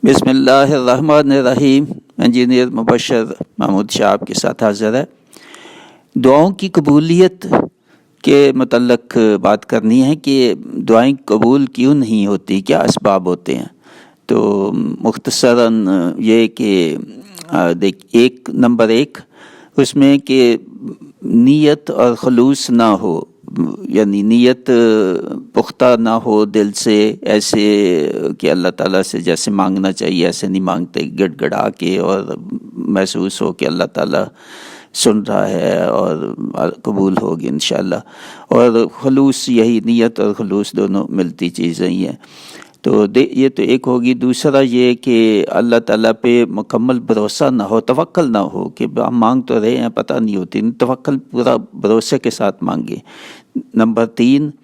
بسم اللہ الرحمن الرحیم۔ انجینئر مبشر محمود شاہ آپ کے ساتھ حاضر ہے۔ دعاؤں کی قبولیت کے متعلق بات کرنی ہے کہ دعائیں قبول کیوں نہیں ہوتی، کیا اسباب ہوتے ہیں۔ تو مختصراً یہ کہ نمبر ایک اس میں کہ نیت اور خلوص نہ ہو، یعنی نیت پختہ نہ ہو دل سے، ایسے کہ اللہ تعالیٰ سے جیسے مانگنا چاہیے ایسے نہیں مانگتے، گڑ گڑا کے، اور محسوس ہو کہ اللہ تعالیٰ سن رہا ہے اور قبول ہوگی انشاءاللہ۔ اور خلوص، یہی نیت اور خلوص دونوں ملتی چیزیں ہی ہیں۔ تو یہ تو ایک ہوگی۔ دوسرا یہ کہ اللہ تعالیٰ پہ مکمل بھروسہ نہ ہو، توکل نہ ہو، کہ ہم مانگ تو رہے ہیں پتہ نہیں ہوتی، توکل پورا بھروسے کے ساتھ مانگے۔ نمبر تین